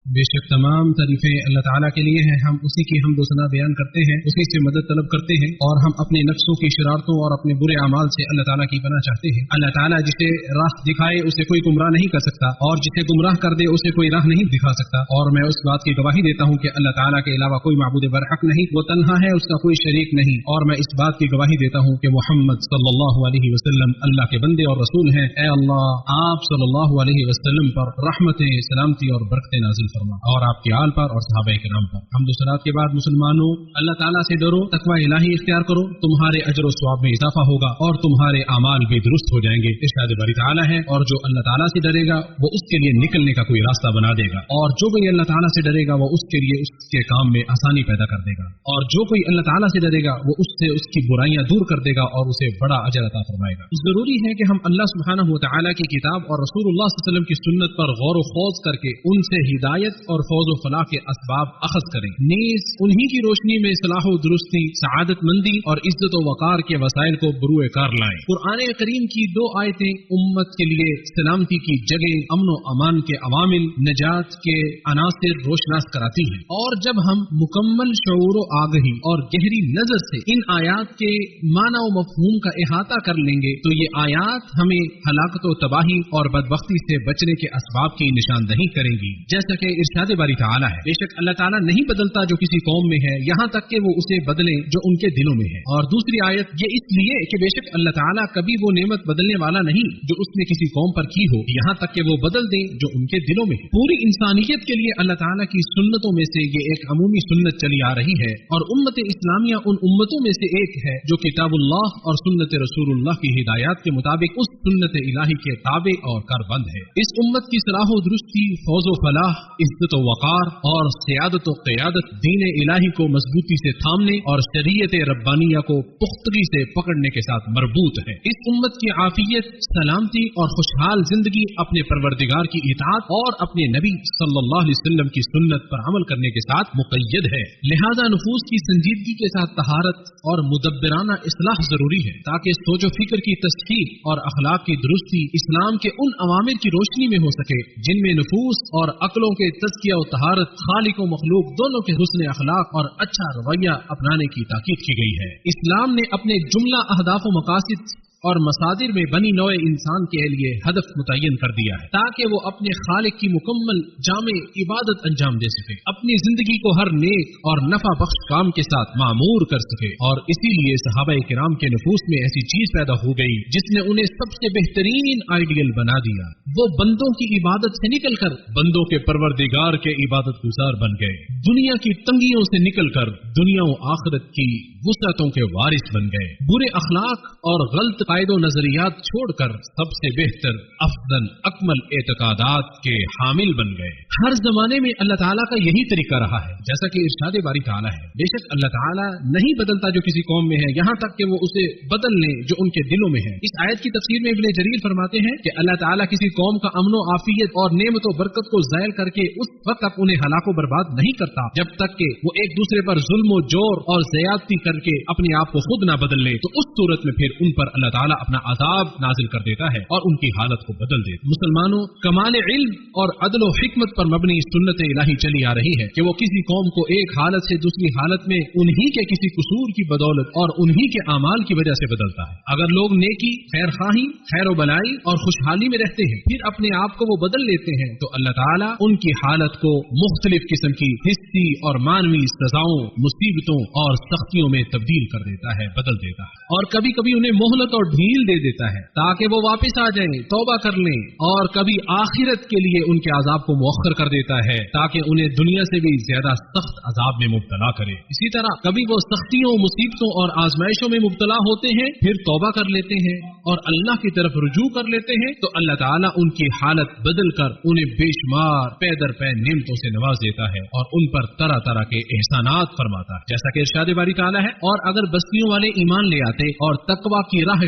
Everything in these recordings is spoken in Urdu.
بے شک تمام تعریفیں اللہ تعالیٰ کے لیے ہیں، ہم اسی کی حمد و ثنا بیان کرتے ہیں، اسی سے مدد طلب کرتے ہیں، اور ہم اپنے نفسوں کی شرارتوں اور اپنے برے اعمال سے اللہ تعالیٰ کی پناہ چاہتے ہیں۔ اللہ تعالیٰ جسے راہ دکھائے اسے کوئی گمراہ نہیں کر سکتا، اور جسے گمراہ کر دے اسے کوئی راہ نہیں دکھا سکتا، اور میں اس بات کی گواہی دیتا ہوں کہ اللہ تعالیٰ کے علاوہ کوئی معبود برحق نہیں، وہ تنہا ہے، اس کا کوئی شریک نہیں، اور میں اس بات کی گواہی دیتا ہوں کہ محمد صلی اللہ علیہ وسلم اللہ کے بندے اور رسول ہیں۔ اے اللہ آپ صلی اللہ علیہ وسلم پر رحمتیں، سلامتی اور برکتیں نازل فرما، اور آپ کے آل پر اور صحابہ کرام پر۔ حمد و ثنا کے بعد مسلمانوں، اللہ تعالیٰ سے ڈرو، تقوی الہی اختیار کرو، تمہارے اجر و ثواب میں اضافہ ہوگا اور تمہارے اعمال بھی درست ہو جائیں گے۔ ارشاد باری تعالیٰ ہے، اور جو اللہ تعالیٰ سے ڈرے گا وہ اس کے لیے نکلنے کا کوئی راستہ بنا دے گا، اور جو کوئی اللہ تعالیٰ سے ڈرے گا وہ اس کے لیے اس کے کام میں آسانی پیدا کر دے گا، اور جو کوئی اللہ تعالیٰ سے ڈرے گا وہ اس سے اس کی برائیاں دور کر دے گا اور اسے بڑا اجر عطا فرمائے گا۔ ضروری ہے کہ ہم اللہ سبحانہ و تعالیٰ کی کتاب اور رسول اللہ صلی اللہ علیہ وسلم کی سنت پر غور و خوض کر کے ان سے ہدایت اور فوز و فلاح کے اسباب اخذ کریں، نیز انہی کی روشنی میں صلاح و درستی، سعادت مندی اور عزت و وقار کے وسائل کو بروئے کار لائیں۔ قرآن کریم کی 2 آیتیں امت کے لیے سلامتی کی جگہ، امن و امان کے عوامل، نجات کے عناصر روشناس کراتی ہیں، اور جب ہم مکمل شعور و آگہی اور گہری نظر سے ان آیات کے معنی و مفہوم کا احاطہ کر لیں گے تو یہ آیات ہمیں ہلاکت و تباہی اور بدبختی سے بچنے کے اسباب کی نشاندہی کریں گی، جیسا کہ ارشاد باری تعالیٰ ہے۔ بے شک اللہ تعالیٰ نہیں بدلتا جو کسی قوم میں ہے یہاں تک کہ وہ اسے بدلیں جو ان کے دلوں میں ہے، اور دوسری آیت یہ اس لیے کہ بے شک اللہ تعالیٰ کبھی وہ نعمت بدلنے والا نہیں جو اس نے کسی قوم پر کی ہو، یہاں تک کہ وہ بدل دیں جو ان کے دلوں میں ہے۔ پوری انسانیت کے لیے اللہ تعالیٰ کی سنتوں میں سے یہ ایک عمومی سنت چلی آ رہی ہے، اور امت اسلامیہ ان امتوں میں سے ایک ہے جو کتاب اللہ اور سنت رسول اللہ کی ہدایات کے مطابق اس سنت الہی کے تابع اور کاربند ہے۔ اس امت کی صلاح و درستی، فوز و فلاح، عزت و وقار اور سیادت و قیادت دین الہی کو مضبوطی سے تھامنے اور شریعت ربانیہ کو پختگی سے پکڑنے کے ساتھ مربوط ہے۔ اس امت کی عافیت، سلامتی اور خوشحال زندگی اپنے پروردگار کی اطاعت اور اپنے نبی صلی اللہ علیہ وسلم کی سنت پر عمل کرنے کے ساتھ مقید ہے، لہذا نفوس کی سنجیدگی کے ساتھ طہارت اور مدبرانہ اصلاح ضروری ہے تاکہ سوچ و فکر کی تصحیح اور اخلاق کی درستی اسلام کے ان اوامر کی روشنی میں ہو سکے جن میں نفوس اور عقلوں کے تزکیہ و طہارت، خالق و مخلوق دونوں کے حسن اخلاق اور اچھا رویہ اپنانے کی تاکید کی گئی ہے۔ اسلام نے اپنے جملہ اہداف و مقاصد اور مصادر میں بنی نوع انسان کے لیے ہدف متعین کر دیا ہے تاکہ وہ اپنے خالق کی مکمل جامع عبادت انجام دے سکے، اپنی زندگی کو ہر نیک اور نفع بخش کام کے ساتھ معمور کر سکے، اور اسی لیے صحابہ کرام کے نفوس میں ایسی چیز پیدا ہو گئی جس نے انہیں سب سے بہترین آئیڈیل بنا دیا۔ وہ بندوں کی عبادت سے نکل کر بندوں کے پروردگار کے عبادت گزار بن گئے، دنیا کی تنگیوں سے نکل کر دنیا و آخرت کی وسعتوں کے وارث بن گئے، برے اخلاق اور غلط عقائد و نظریات چھوڑ کر سب سے بہتر، افضل، اکمل اعتقادات کے حامل بن گئے۔ ہر زمانے میں اللہ تعالیٰ کا یہی طریقہ رہا ہے، جیسا کہ ارشاد باری تعالیٰ ہے، بے شک اللہ تعالیٰ نہیں بدلتا جو کسی قوم میں ہے یہاں تک کہ وہ اسے بدل لیں جو ان کے دلوں میں ہے۔ اس آیت کی تفسیر میں ابن جریر فرماتے ہیں کہ اللہ تعالیٰ کسی قوم کا امن و عافیت اور نعمت و برکت کو زائل کر کے اس وقت تک انہیں ہلاک و برباد نہیں کرتا جب تک کہ وہ ایک دوسرے پر ظلم و جور اور زیادتی کر کے اپنے آپ کو خود نہ بدل لے، تو اس صورت میں پھر ان پر اللہ تعالیٰ اپنا عذاب نازل کر دیتا ہے اور ان کی حالت کو بدل دیتا ہے۔ مسلمانوں، کمال علم اور عدل و حکمت پر مبنی سنت الہی چلی آ رہی ہے کہ وہ کسی قوم کو ایک حالت سے دوسری حالت میں انہی کے کسی قصور کی بدولت اور انہی کے اعمال کی وجہ سے بدلتا ہے۔ اگر لوگ نیکی، خیر خواہی، خیر و بلائی اور خوشحالی میں رہتے ہیں پھر اپنے آپ کو وہ بدل لیتے ہیں تو اللہ تعالیٰ ان کی حالت کو مختلف قسم کی حسی اور مانوی سزاؤں، مصیبتوں اور سختیوں میں تبدیل کر دیتا ہے، بدل دیتا ہے، اور کبھی کبھی انہیں مہلت اور ڈھیل دے دیتا ہے تاکہ وہ واپس آ جائیں، توبہ کر لیں، اور کبھی آخرت کے لیے ان کے عذاب کو مؤخر کر دیتا ہے تاکہ انہیں دنیا سے بھی زیادہ سخت عذاب میں مبتلا کرے۔ اسی طرح کبھی وہ سختیوں، مصیبتوں اور آزمائشوں میں مبتلا ہوتے ہیں پھر توبہ کر لیتے ہیں اور اللہ کی طرف رجوع کر لیتے ہیں تو اللہ تعالیٰ ان کی حالت بدل کر انہیں بے شمار پے در پے نعمتوں سے نواز دیتا ہے اور ان پر طرح طرح کے احسانات فرماتا ہے، جیسا کہ ارشاد باری تعالیٰ ہے، اور اگر بستیوں والے ایمان لے آتے اور تقوی کی راہ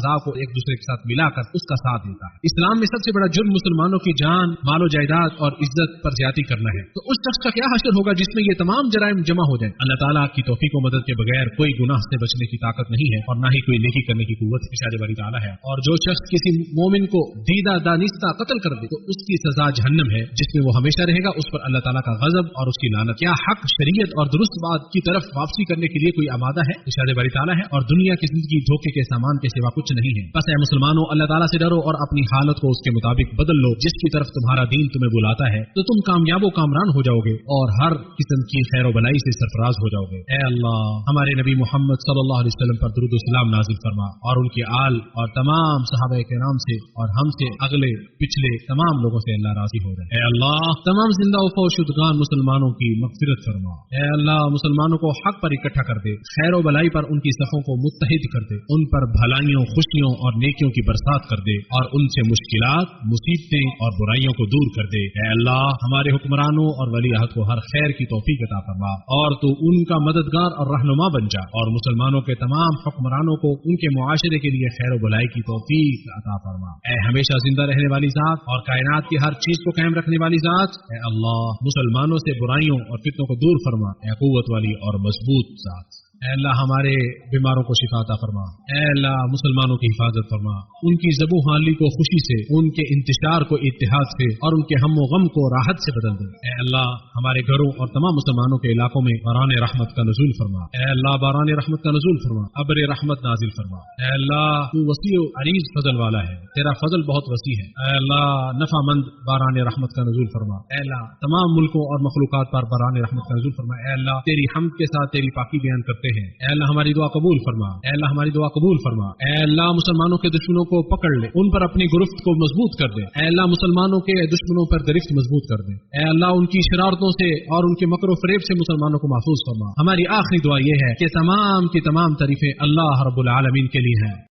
اعضاء کو ایک دوسرے کے ساتھ ملا کر اس کا ساتھ دیتا ہے۔ اسلام میں سب سے بڑا جرم مسلمانوں کی جان، مال و جائیداد اور عزت پر زیادتی کرنا ہے، تو اس شخص کا کیا حشر ہوگا جس میں یہ تمام جرائم جمع ہو جائیں۔ اللہ تعالیٰ کی توفیق و مدد کے بغیر کوئی گناہ سے بچنے کی طاقت نہیں ہے اور نہ ہی کوئی نیکی کرنے کی قوت ارشاد باری تعالیٰ ہے۔ اور جو شخص کسی مومن کو دیدہ دانستہ قتل کر دے تو اس کی سزا جہنم ہے، جس میں وہ ہمیشہ رہے گا، اس پر اللہ تعالیٰ کا غضب اور اس کی لعنت۔ کیا حق، شریعت اور درست بات کی طرف واپسی کرنے کے لیے کوئی آمادہ ہے؟ ارشاد باری تعالیٰ ہے، اور دنیا کی زندگی دھوکے کے سامان کے سوا کچھ نہیں ہے۔ بس اے مسلمانوں، اللہ تعالیٰ سے ڈرو اور اپنی حالت کو اس کے مطابق بدل لو جس کی طرف تمہارا دین تمہیں بلاتا ہے، تو تم کامیاب و کامران ہو جاؤ گے اور ہر قسم کی خیر و بلائی سے سرفراز ہو جاؤ گے۔ اے اللہ، ہمارے نبی محمد صلی اللہ علیہ وسلم پر درود و سلام نازل فرما اور ان کے آل اور تمام صحابہ کرام سے اور ہم سے اگلے پچھلے تمام لوگوں سے اللہ راضی ہو جائے۔ اے اللہ، تمام زندہ و فوت شدگان مسلمانوں کی مغفرت فرما۔ اے اللہ، مسلمانوں کو حق پر اکٹھا کر دے، خیر و بلائی پر ان کی صفوں کو متحد کر دے، ان پر بھلائیوں، خوشیوں اور نیکیوں کی برسات کر دے اور ان سے مشکلات، مصیبتیں اور برائیوں کو دور کر دے۔ اے اللہ، ہمارے حکمرانوں اور ولی عہد کو ہر خیر کی توفیق عطا فرما اور تو ان کا مددگار اور رہنما بن جا، اور مسلمانوں کے تمام حکمرانوں کو ان کے معاشرے کے لیے خیر و بلائی کی توفیق عطا فرما۔ اے ہمیشہ زندہ رہنے والی ذات اور کائنات کی ہر چیز کو قائم رکھنے والی ذات، اے اللہ، مسلمانوں سے برائیوں اور فتنوں کو دور فرما، اے قوت والی اور مضبوط ذات۔ اے اللہ، ہمارے بیماروں کو شفا عطا فرما۔ اے اللہ، مسلمانوں کی حفاظت فرما، ان کی ذبح و حالی کو خوشی سے، ان کے انتشار کو اتحاد سے اور ان کے ہم و غم کو راحت سے بدل دے۔ اے اللہ، ہمارے گھروں اور تمام مسلمانوں کے علاقوں میں باران رحمت کا نزول فرما۔ اے اللہ، باران رحمت کا نزول فرما، ابر رحمت نازل فرما۔ اے اللہ، تو وسیع و عریض فضل والا ہے، تیرا فضل بہت وسیع ہے۔ اے اللہ، نفع مند باران رحمت کا نزول فرما۔ اے اللہ، تمام ملکوں اور مخلوقات پر باران رحمت کا نزول فرما۔ اے اللہ، تیری حمد کے ساتھ تیری پاکی بیان کرتے ہیں۔ اے اللہ، ہماری دعا قبول فرما۔ اے اللہ، ہماری دعا قبول فرما۔ اے اللہ، مسلمانوں کے دشمنوں کو پکڑ لے، ان پر اپنی گرفت کو مضبوط کر دے۔ اے اللہ، مسلمانوں کے دشمنوں پر گرفت مضبوط کر دے۔ اے اللہ، ان کی شرارتوں سے اور ان کے مکر و فریب سے مسلمانوں کو محفوظ فرما۔ ہماری آخری دعا یہ ہے کہ تمام کی تمام تعریفیں اللہ رب العالمین کے لیے ہیں۔